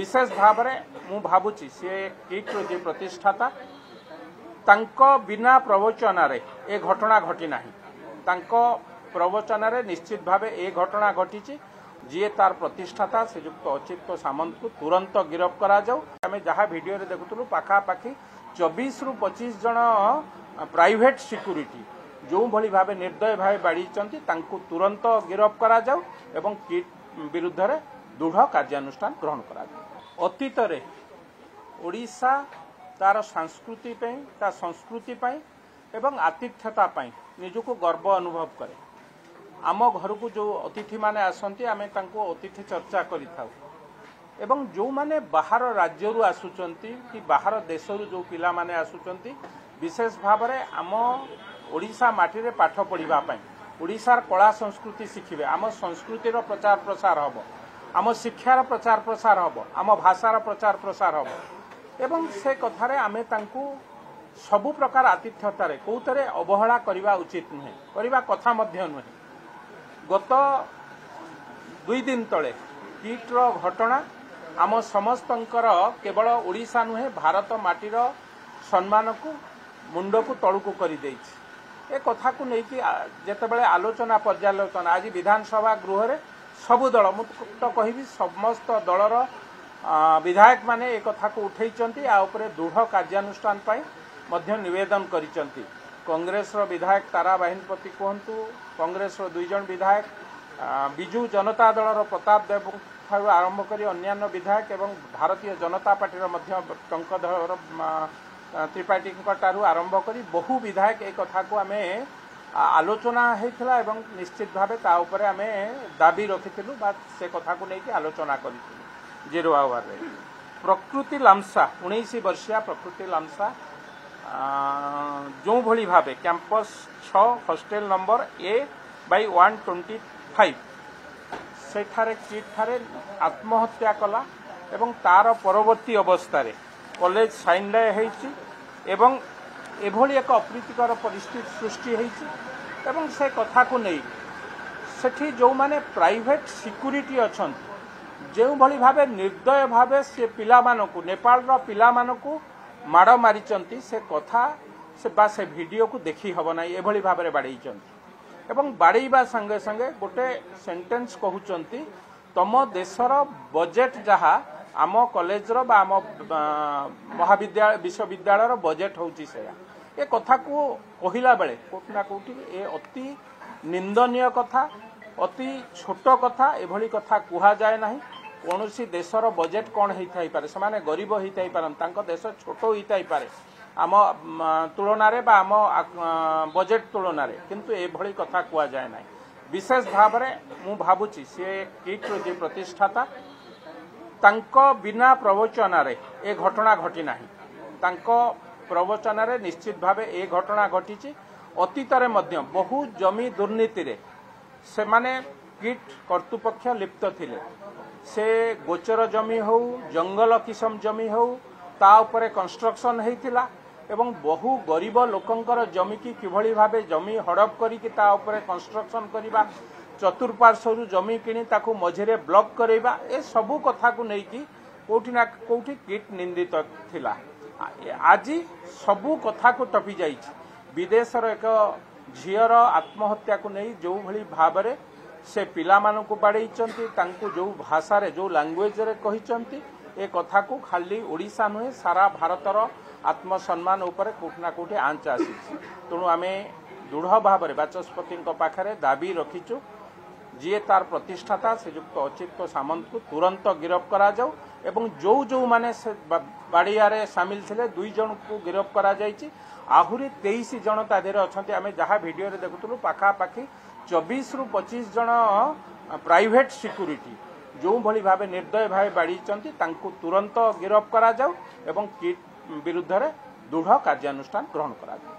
विशेष भाव में मु भावुची सी किट्र जे प्रतिष्ठाता तांको बिना प्रवचन ए घटना घटी नाही। तांको प्रवचन निश्चित भाव ए घटना घटी जी तार प्रतिष्ठाता श्रीजुक्त अच्युत सामंत को तुरंत गिरफ करा जाऊ। आम जहाँ वीडियो देखुलू पाखापाखि 24 ରୁ 25 जन प्राइवेट सिक्यूरिटी जो भली भाव निर्दय भाव बाड़ी तुरंत गिरफ करा जाऊ एवं किट विरुद्ध रे दृढ़ कार्यानुष्ठान ग्रहण करा जाऊ। अतीत रे ओडिशा तार संस्कृति ता संस्कृति एवं आतिथ्यता निजको गर्व अनुभव करे। आम घर को जो अतिथि माने आसंती आमे तांको अतिथि चर्चा करिथाउ एवं जो माने बाहर राज्य रु आसुचंती कि बाहर देश रु जो पिला माने आसुचंती विशेष भाव में आम ओडिशा माटी रे पाठ पढ़िबा पई ओडिशार कला संस्कृति शिखिबे आम संस्कृतिर प्रचार प्रसार हबो आम शिक्षार प्रचार प्रसार हबो आम भाषार प्रचार प्रसार हबो एवं से कथारे आमे तांको सबु प्रकार आतिथ्यतारे कोउतरे अवहेला करिबा उचित नुहे करिबा कथा मध्य नुहे। गत 2 दिन तले किट्र घटना आम समस्तंकर केवल ओडिशा नुहे भारत माटीर सम्मान को मुंड को तलू को कर ए कथा को लेकिन जितेबाला आलोचना पर्यालोचना आज विधानसभा गृह रे सबु दल मु तो कहि समस्त दलर विधायक माने एक कथा को उठेइचंती आ उपरे दृढ़ कार्यानुष्ठान पाई मध्य निवेदन करिचंती। कांग्रेस रो विधायक तारा बाहिनीपति कहतु कांग्रेस रो 2 जन विधायक बिजू जनता दल रो प्रताप देव ठारू आरंभ करी अन्यान्य विधायक एवं भारतीय जनता पार्टी मध्य टंकधर त्रिपाठी ठारू आरंभ करी बहु विधायक एक कथा को आमे आलोचना होता एवं निश्चित भाव ता उपरे आमे दाबी रखिथिलु बा से कथा को लेकिन आलोचना करिथिलु। जीरो आवर रे प्रकृति लामसा 19 वर्षीय प्रकृति लामसा जो भली भावे कैंपस 6 हॉस्टेल नंबर A/125 सेठारे किट्ठारे आत्महत्या कला एवं तार परवर्ती अवस्था रे कॉलेज साइन होइछि एवं एभली एक अप्रीतिकर परिस्थिति सृष्टि होइछि एवं से कथा को नहीं सेठी जो माने प्राइवेट सिक्यूरिटी अछन जो भली भावे निर्दय भावे से पिला मानकु नेपाल रो पिला मानकु माड़ मारिचंती से कथा से वीडियो को देखी हब ना एभली भावे बाड़ेइचंती एवं बाड़ेइबा संगे संगे गोटे सेंटेंस कहउचंती तम देशर बजेट जहा आम कॉलेज रो बा आम महाविद्यालय विश्वविद्यालय बजेट होउची से ए कथा को कहिला बेले कोठी ना कोठी ए अति निंदनीय कथा अति छोट कथा एभली कथा कुहा जाए नाही। कौनसी देशर बजेट कौन होई पारे से गरीब होई पारन तांको देश छोट होई पारे आम तुलन बा आम बजेट तुलन किंतु एभली कथा कुहा जाए नाही। विशेष भाव में मु भावुची सी किट्र जे प्रतिष्ठाता तांको बिना प्रवचन ए घटना घटी नाही। तांको प्रवचन निश्चित भाव ए घटना घटी अतीत रे मध्य बहु जमी दुर्नीति रे से माने किट कर्तृपक्ष लिप्त थिले से गोचर जमी हो जंगल किसम जमी हो ता उपरे कंस्ट्रक्शन हेतिला एवं बहु गरीब लोकंकर जमी की किभली भावे जमी हड़प करी कि ता उपरे कंस्ट्रक्शन करिबा चतुर्पार्श्व जमी किणी ताकू मझिरे ब्लॉक करेबा ए सबु कथा को नहीं कि कोठी ना कोठी किट निंदित थिला। आज सबु कथा को टपी जाई विदेशर एक झीर आत्महत्या को नहीं जो भली भाव में से पिला मानू को बाड़ेइचंती तांको जो भाषा रे जो लैंग्वेज रे कहिचंती ए कथा को खाली ओडिशा नुहे सारा भारतर आत्मसम्मान उपर कोठी ना कोठी आंच आसी तेणु आमे दृढ़ भाव में बाचस्पति पाखरे दाबी रखीचु जी तार प्रतिष्ठाता श्रीजुक्त अच्युत सामंत को तुरंत गिरफ करा जाऊ एवं जो जो माने बाड़िया सामिल थे 2 जन को गिरफ करा जाइछि आहुरी 23 जन ता देहरे अछंती आमे जहाँ वीडियो देखुलू पाखापाखि 24 ରୁ 25 जन प्राइवेट सिक्यूरिटी जो भली भाव निर्दय भाव बाड़ी तुरंत गिरफ करा जाऊ एवं किट विरुद्ध रे दृढ़ कार्यानुष्ठान ग्रहण करा जाऊ।